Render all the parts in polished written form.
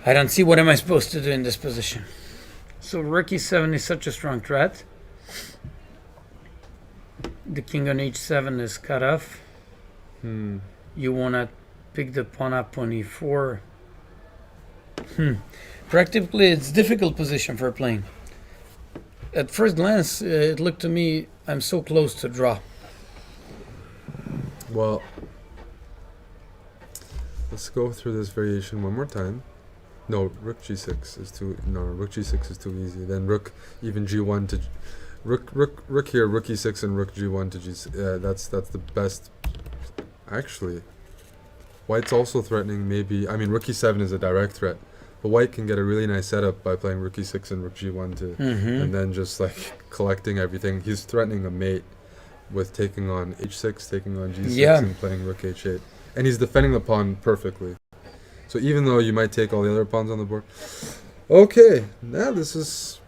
I don't see what am I supposed to do in this position. So rook e7 is such a strong threat. The king on h7 is cut off. You want to pick the pawn up on e4. Practically, it's difficult position for playing. At first glance, it looked to me I'm so close to draw. Well, let's go through this variation one more time. No, rook g6 is too. No, rook g6 is too easy. Then rook even g1 to rook here, rook e6 and rook g1 to g6. That's the best. Actually, white's also threatening. Maybe I mean rook e7 is a direct threat, but white can get a really nice setup by playing rook e6 and rook g1 to, and then just like collecting everything. He's threatening a mate with taking on h6, taking on g6, and playing rook h8, and he's defending the pawn perfectly. So even though you might take all the other pawns on the board, okay, now this is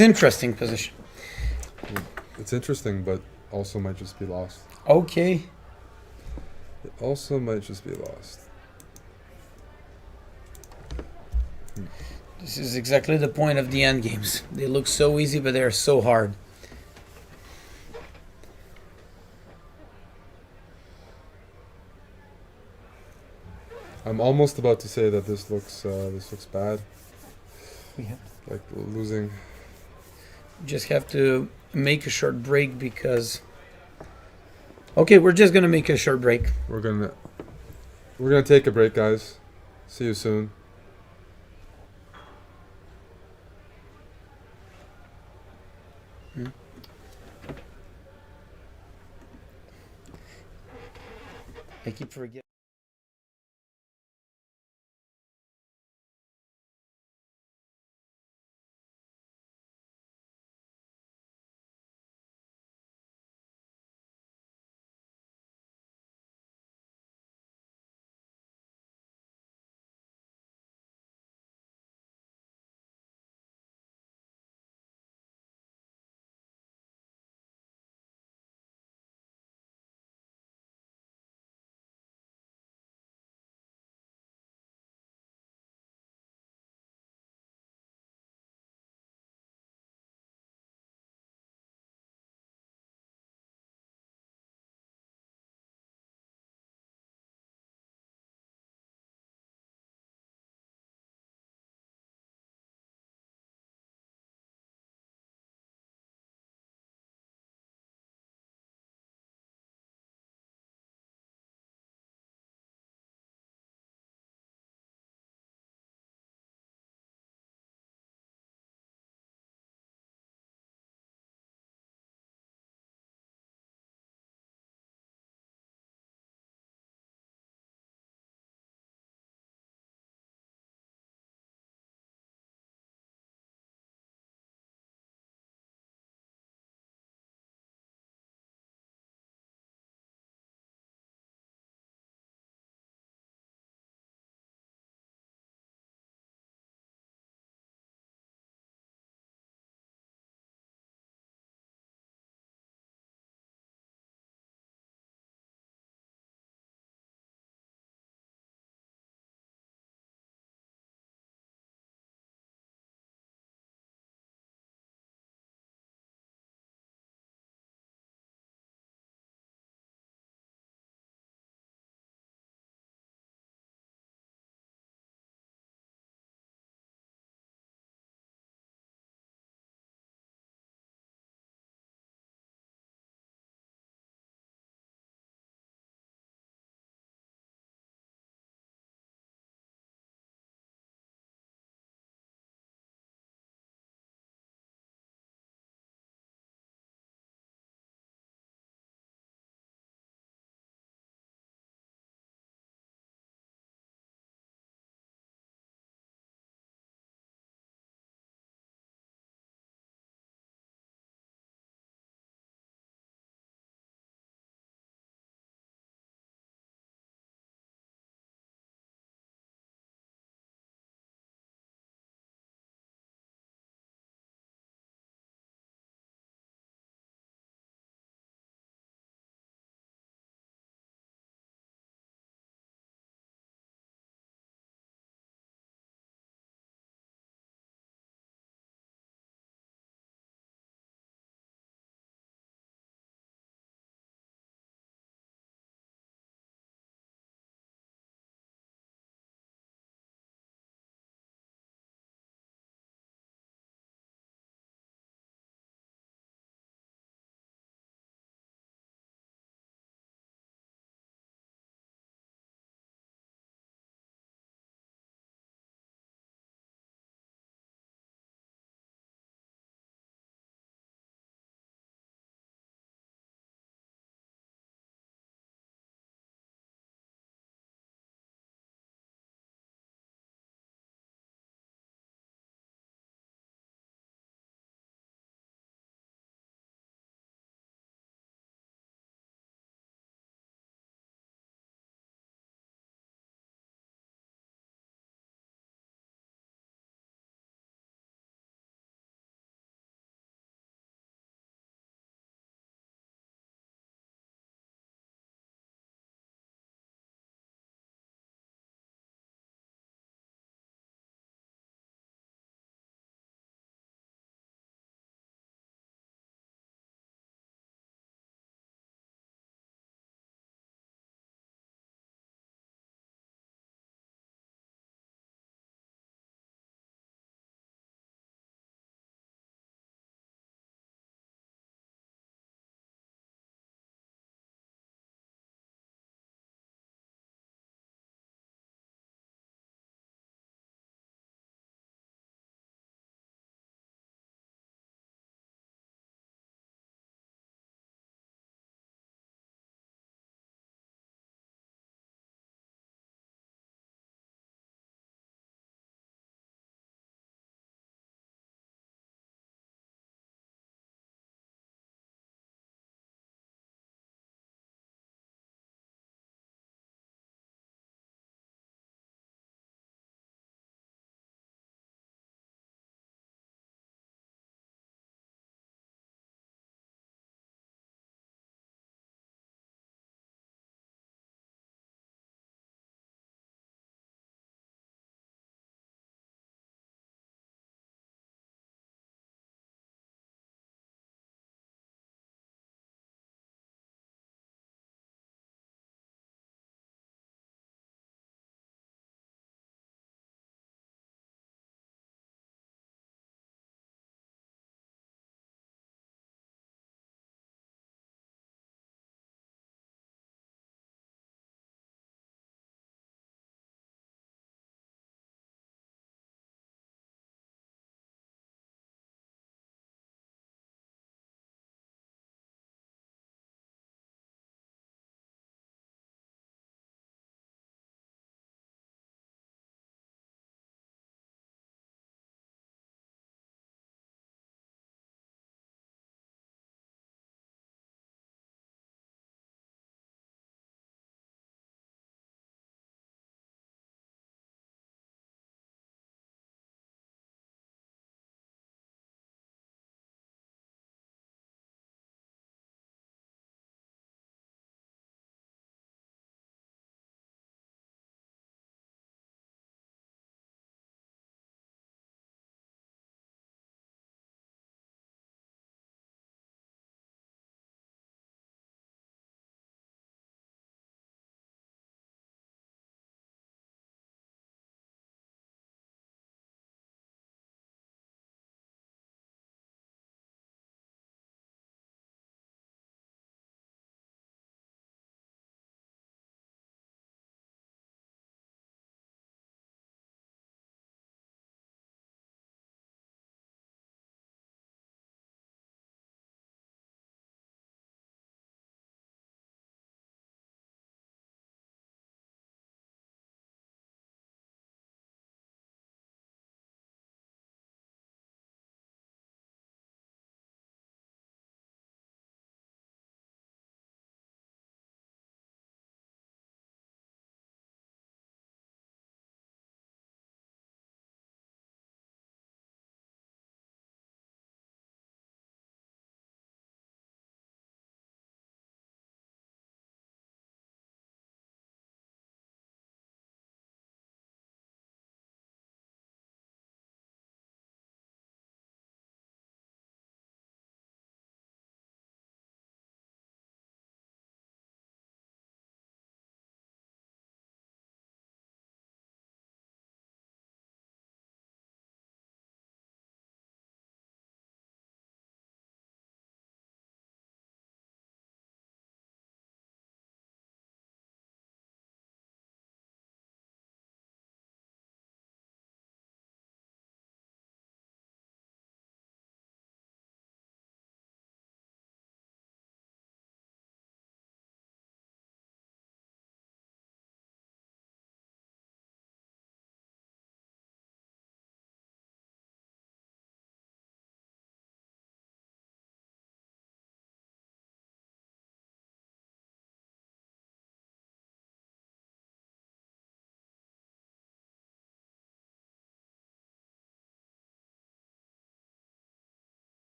interesting position. It's interesting, but also might just be lost. Okay. It also might just be lost. This is exactly the point of the end games. They look so easy, but they are so hard. I'm almost about to say that this looks bad. Yeah. Like losing. Just have to make a short break because. Okay, we're just gonna make a short break. We're gonna take a break, guys. See you soon. I keep forgetting.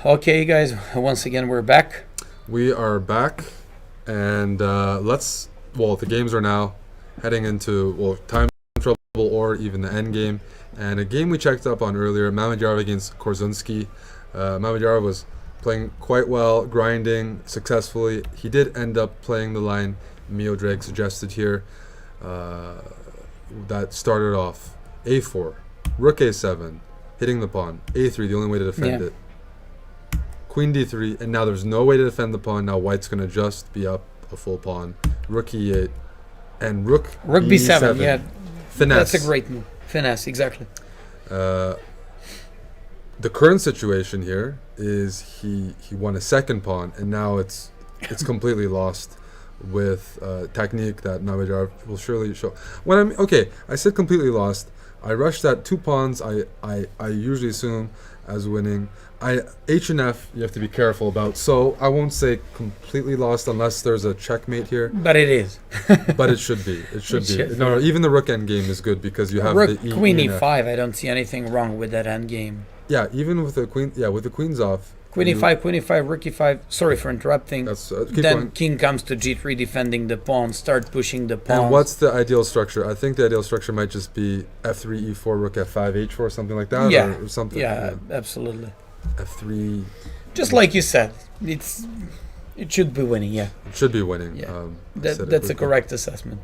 Okay, guys. Once again, we're back. We are back, and the games are now heading into time trouble or even the end game. And a game we checked up on earlier, Mamedyarov against Korzunski. Mamedyarov was playing quite well, grinding successfully. He did end up playing the line Miodrag suggested here. That started off a4, rook a7, hitting the pawn, a3, the only way to defend it. Queen d3, and now there's no way to defend the pawn. Now white's going to just be up a full pawn. Rook e8, and rook b7. Yeah, finesse. That's a great move. Finesse, exactly. The current situation here is he won a second pawn, and now it's completely lost with technique that Mamedyarov will surely show. I said completely lost. I rushed at 2 pawns. I usually assume as winning. H and F you have to be careful about. So I won't say completely lost unless there's a checkmate here. But it is. But it should be. It should be. No, even the rook end game is good because you have rook, the queen E and e5. I don't see anything wrong with that end game. Yeah, even with the queen. Yeah, with the queens off. Queen e5, rook e5. Sorry for interrupting. That's then going. king comes to g3, defending the pawn. Start pushing the pawn. And what's the ideal structure? I think the ideal structure might just be f3, e4, rook f5, h4, something like that. Yeah, or something. Yeah, absolutely. f3. Just like you said, it should be winning. Yeah, It should be winning. Yeah, that's a correct assessment.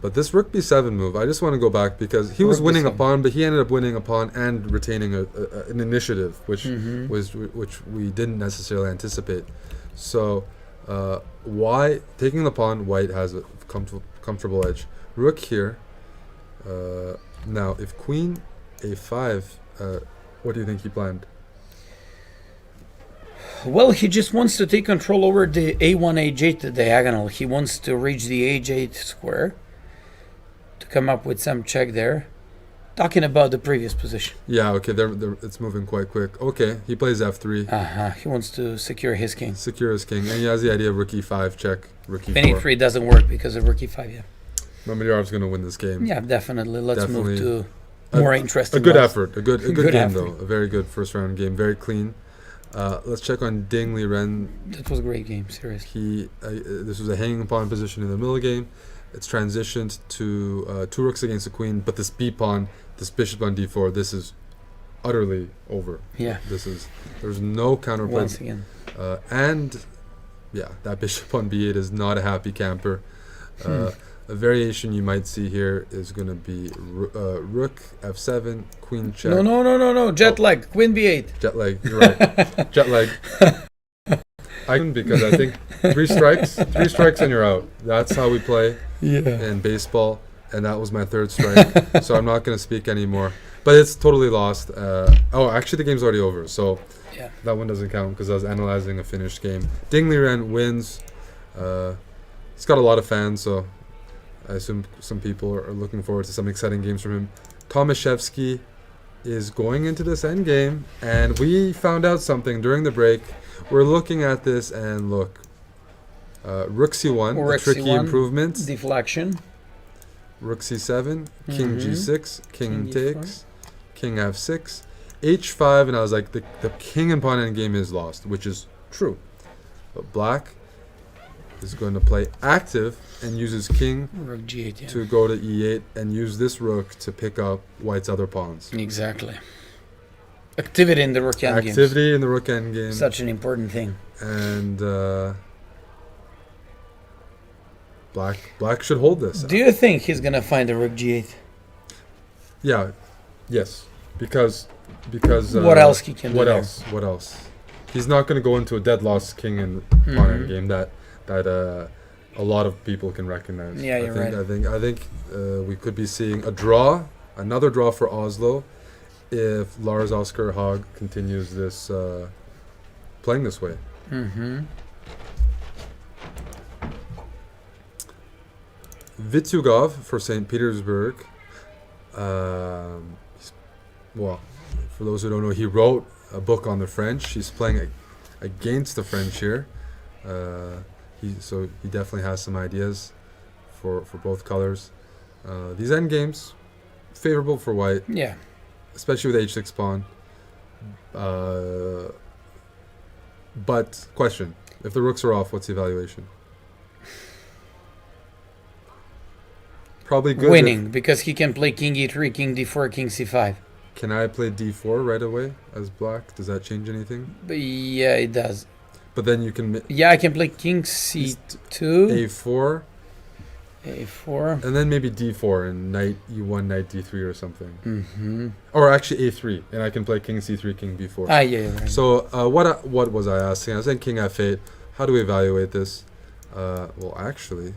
But this rook b7 move, I just want to go back because he was Rook winning a b7. pawn, but he ended up winning a pawn and retaining an initiative, which we didn't necessarily anticipate. So why taking the pawn? White has a comfortable edge. Rook here. Now, if queen a5, what do you think he planned? Well, he just wants to take control over the a1, h8 diagonal. He wants to reach the h8 square to come up with some check there. Talking about the previous position. Yeah, okay, it's moving quite quick. Okay, he plays f3. He wants to secure his king. Secure his king, and he has the idea of rook e5 check, rook e4. Queen e3 doesn't work because of rook e5, yeah. Mamedyarov's going to win this game. Yeah, definitely. Let's Definitely. move to more interesting. A good ones. effort. A good game, effort. though. A very good first round game. Very clean. Let's check on Ding Liren. That was a great game, seriously. This was a hanging pawn position in the middle game. It's transitioned to 2 rooks against the queen, but this b pawn, this bishop on d4, this is utterly over. Yeah. There's no counterplay. Once again. And yeah, that bishop on b8 is not a happy camper. A variation you might see here is going to be rook f7, queen check. No. Jet lag. Queen b8. Jet lag. You're right. Jet lag. Because I think 3 strikes and you're out. That's how we play in baseball, and that was my 3rd strike. So I'm not going to speak anymore. But it's totally lost. Actually the game's already over, so that one doesn't count because I was analyzing a finished game. Ding Liren wins. He's got a lot of fans, so I assume some people are looking forward to some exciting games from him. Tomaszewski is going into this end game, and we found out something during the break. We're looking at this, and look, rook c1, a tricky C1, improvement. Deflection. Rook c7, king g6, king takes, king f6, h5, and I was like, the king and pawn end game is lost, which is true. But black is going to play active and use his king Rook g8, to go to e8 and use this rook to pick up white's other pawns. Exactly. Activity in the rook end games. Activity in the rook end game. Such an important thing. And black should hold this. Do you think he's gonna find a rook g8? Yeah. Yes. Because what else he can do? What there? else? What else? He's not going to go into a dead lost king and pawn end game that a lot of people can recognize. Yeah, you're right. I think we could be seeing a draw, another draw for Oslo, if Lars Oskar Haag continues this playing this way. Vitsugov for St. Petersburg. Well, for those who don't know, he wrote a book on the French. He's playing against the French here. He definitely has some ideas for both colors. These endgames, favorable for white. Yeah. Especially with h6 pawn. But question: if the rooks are off, what's the evaluation? Probably good. Winning, because he can play king e3, king d4, king c5. Can I play d4 right away as black? Does that change anything? But yeah, it does. But then you can Yeah, I can play king c2, a4, a4. and then maybe d4 and knight e1, knight d3 or something. Mm-hmm. Or actually a3, and I can play king c3, king b4. Ah, yeah, right. So what was I asking? I was saying king f8. How do we evaluate this? Well, actually,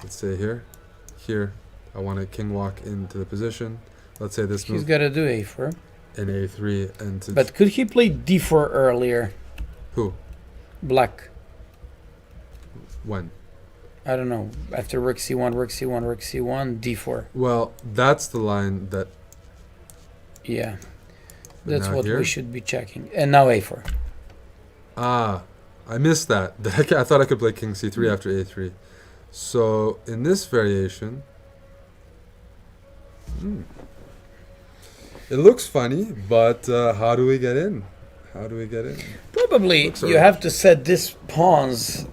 let's say here, I want to king walk into the position. Let's say this He's move got to do a4. in a3 and to But could he play d4 earlier? who? Black. When? I don't know. After rook c1, rook c1, rook c1, d4. Well, that's the line that. Yeah. But That's now what here? we should be checking. And now a4. Ah, I missed that. I thought I could play king c3 after a3. So in this variation, it looks funny, but how do we get in? How do we get in? Probably Looks you alright. have to set this pawns.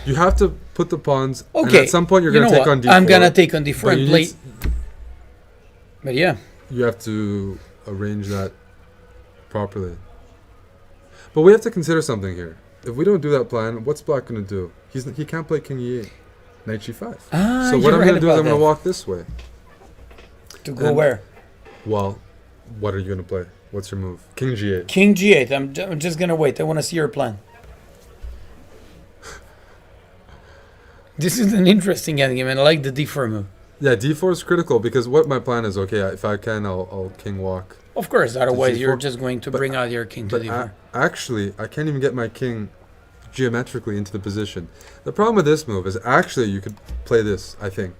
You have to put the pawns. And Okay. at some point, you're you going know to take what? on d4. I'm going to take on d4 but and you play. need But yeah. You have to arrange that properly. But we have to consider something here. If we don't do that plan, what's black going to do? He can't play king e8, knight g5. Ah, So what you're I'm right going to do is about I'm going that. to walk this way. To go and- where? Well, what are you going to play? What's your move? King g8. King g8. I'm just going to wait. I want to see your plan. This is an interesting endgame, and I like the d4 move. Yeah, d4 is critical because what my plan is, okay, if I can, I'll king walk. Of course, otherwise you're g4. just going to But- bring out your king to But d4. actually, I can't even get my king geometrically into the position. The problem with this move is actually you could play this, I think.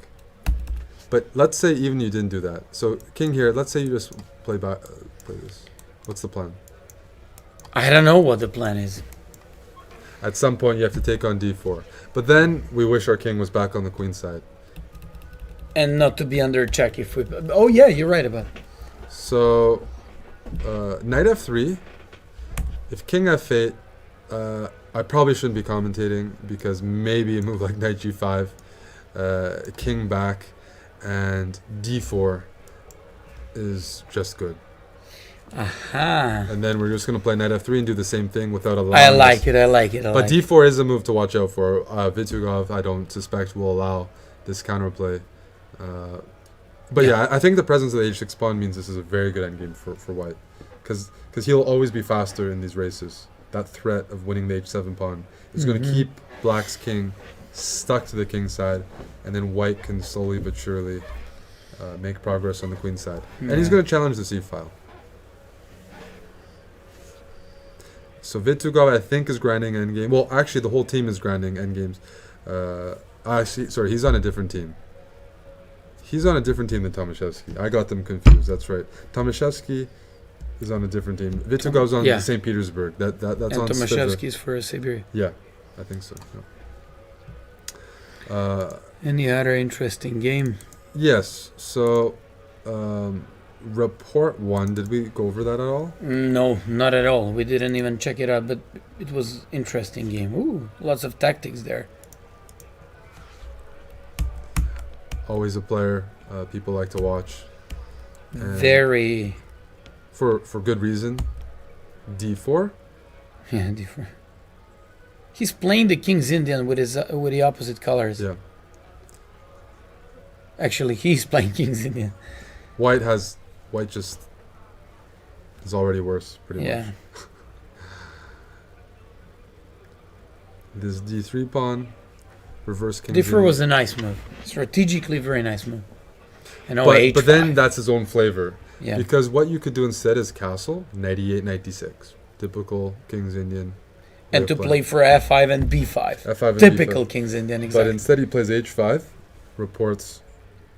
But let's say even you didn't do that. So king here, let's say you just play this. What's the plan? I don't know what the plan is. At some point you have to take on d4. But then we wish our king was back on the queen side. And not to be under check if we... Oh yeah, you're right about it. So knight f3. If king f8, I probably shouldn't be commentating because maybe a move like knight g5, king back, and d4 is just good. Aha. And then we're just going to play knight f3 and do the same thing without I allowing like it, I like it, I But like it. d4 is a move to watch out for. Vitugov, I don't suspect, will allow this counterplay. But yeah, I think the presence of the h6 pawn means this is a very good endgame for white. Because he'll always be faster in these races. That threat of winning the h7 pawn is going to keep black's king stuck to the king side, and then white can slowly but surely make progress on the queen side. And he's Yeah. going to challenge the c-file. So Vitugov, I think, is grinding endgame. Well, actually, the whole team is grinding endgames. Sorry, he's on a different team. He's on a different team than Tomaszewski. I got them confused. That's right. Tomaszewski is on a different team. Vitugov's on Yeah. St. Petersburg. That's And on Stibra. Tomaszewski's for Siberia. Yeah, I think so. Yeah. Any other interesting game? Yes. So, report one. Did we go over that at all? No, not at all. We didn't even check it out, but it was interesting game. Ooh, lots of tactics there. Always a player people like to watch. And Very... for good reason. D4. Yeah, different. He's playing the King's Indian with the opposite colors. Yeah. Actually, he's playing King's Indian. White just is already worse, pretty Yeah. much. This d3 pawn, reverse king. D4 was a nice move. Strategically, very nice move. And oh, but H5. then that's his own flavor. Yeah. Because what you could do instead is castle, knight e8, knight d6. Typical King's Indian. way And of to playing. play for F5 and B5. F5 and Typical B5. King's Indian, But exactly. instead he plays h5, reports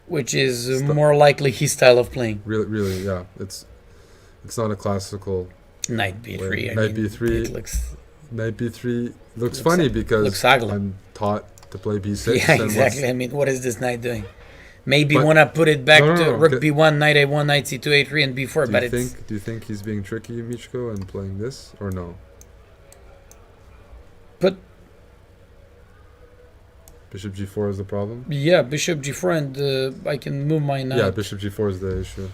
Which is Stu- more likely his style of playing. really, yeah. It's not a classical Knight B3. Wait, I knight mean, B3. It looks... knight b3. Looks Looks funny ug- because looks ugly. I'm taught to play b6. Yeah, and exactly. I mean, what is this knight doing? Maybe But- want to put it back No, no, to no, rook okay. b1, knight a1, knight c2, a3, and b4. But it's Do you think he's being tricky, Michko, and playing this, or no? But- Bishop g4 is the problem. yeah, bishop g4, and I can move my knight. Yeah, bishop g4 is the issue.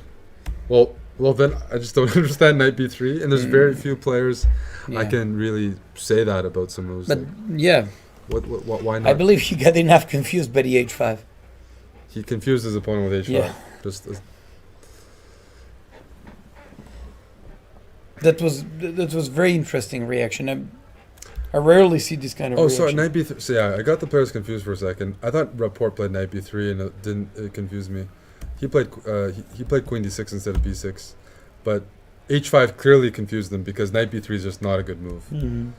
Well, then I just don't understand knight b3, and there's very few players I Yeah. can really say that about some moves. But Like, yeah, why I not? believe he got enough confused by the h5. He confused his opponent with h5. Yeah. Just That was very interesting reaction. I rarely see this kind of oh, reaction. so knight b3. So yeah, I got the players confused for a second. I thought Rapport played knight b3, and it confused me. He played he played queen d6 instead of b6, but h5 clearly confused him because knight b3 is just not a good move. Mhm.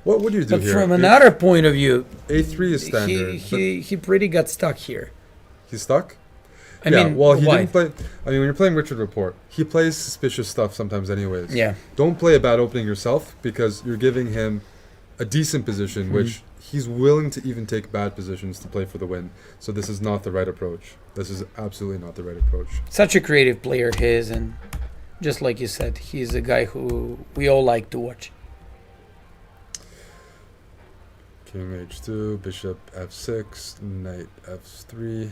What would you do But here? from another point of view, a3 is standard. he pretty got stuck here. He's stuck. I yeah, mean, well, he why? didn't play. I mean, when you're playing Richard Rapport, he plays suspicious stuff sometimes, anyways. Yeah, Don't play a bad opening yourself because you're giving him a decent position, which he's willing to even take bad positions to play for the win. So this is not the right approach. This is absolutely not the right approach. such a creative player he is, and just like you said, he's a guy who we all like to watch. King h2, bishop f6, knight f3,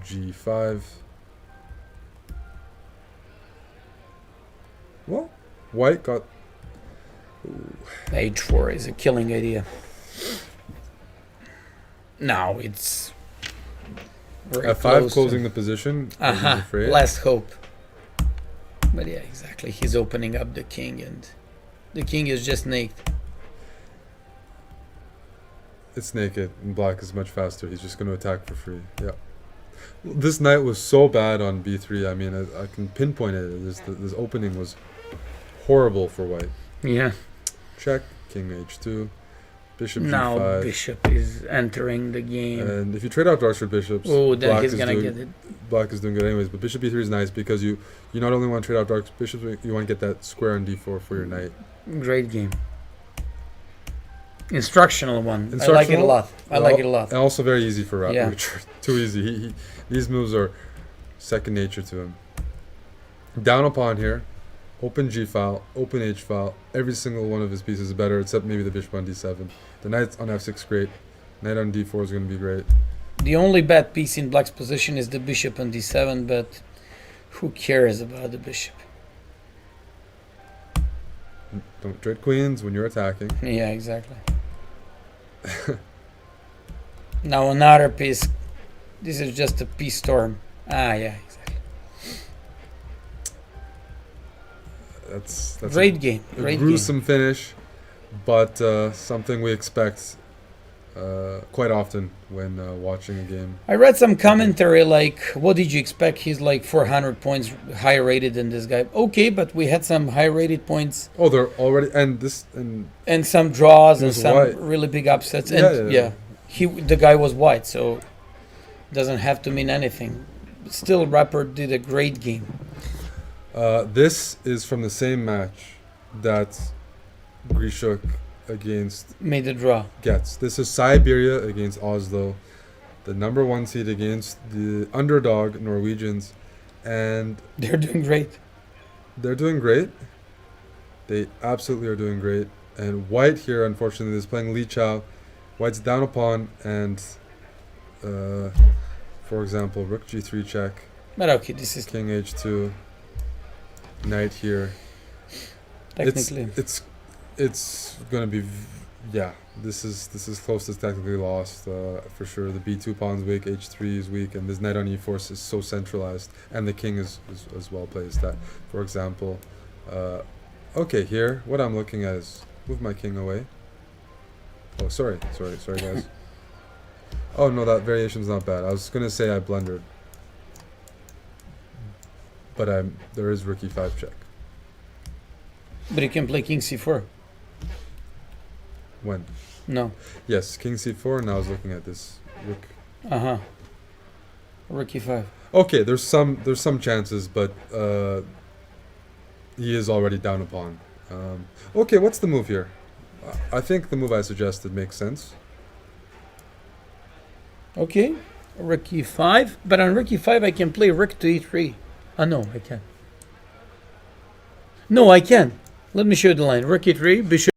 g5. Well, white got. H4 is a killing idea. No, it's very F5 close closing the position. he's afraid. last hope. But yeah, exactly. He's opening up the king, and the king is just naked. It's naked, and black is much faster. He's just going to attack for free. Yeah. This knight was so bad on b3. I mean, I can pinpoint it. This opening was horrible for white. Yeah. Check, king h2, bishop Now g5. bishop is entering the game. And if you trade out Darkshire bishops, Oh, then black he's is gonna doing, get it. Black is doing good anyways. But bishop b3 is nice because you not only want to trade out dark bishops, but you want to get that square on d4 for your knight. Great game. Instructional one. I like it a Instructional? lot. I like it a lot. And also very easy for Yeah. Richard. Too easy. These moves are second nature to him. Down a pawn here. Open g file. Open h file. Every single one of his pieces is better, except maybe the bishop on d7. The knight on f6 great. Knight on d4 is going to be great. The only bad piece in black's position is the bishop on d7, but who cares about the bishop? Don't trade queens when you're attacking. Yeah, exactly. Now another piece. This is just a peace storm. Ah, yeah, exactly. That's Great game. a Great game. gruesome finish, but something we expect quite often when watching a game. I read some commentary like, what did you expect? He's like 400 points higher rated than this guy. Okay, but we had some high rated points Oh, they're already and some draws He and was some white. really big upsets. Yeah, And yeah. the guy was white, so doesn't have to mean anything. But still, Rapper did a great game. this is from the same match that Grishuk against Made a draw. Getz. This is Siberia against Oslo, the number 1 seed against the underdog Norwegians, and They're doing great. they're doing great. They absolutely are doing great. And White here, unfortunately, is playing Li Chao. White's down a pawn, and for example, Rook G3 check, But okay, this is King H2, Knight here. technically. It's gonna be, yeah. This is close to technically lost for sure. The B2 pawn's weak, H3 is weak, and this knight on E4 is so centralized, and the king is as well placed. That, for example, okay, here what I'm looking at is move my king away. Oh, sorry, guys. Oh no, that variation's not bad. I was gonna say I blundered, but there is Rook E5 check. But you can play King C4. When? No. Yes, King C4, and I was looking at this Rook. Rook E5. Okay, there's some chances, but he is already down a pawn. Okay, what's the move here? I think the move I suggested makes sense. Okay. rook e5, but on rook e5 I can play rook to e3. Oh no, I can't. No, I can. Let me show you the line. Rook e3, bishop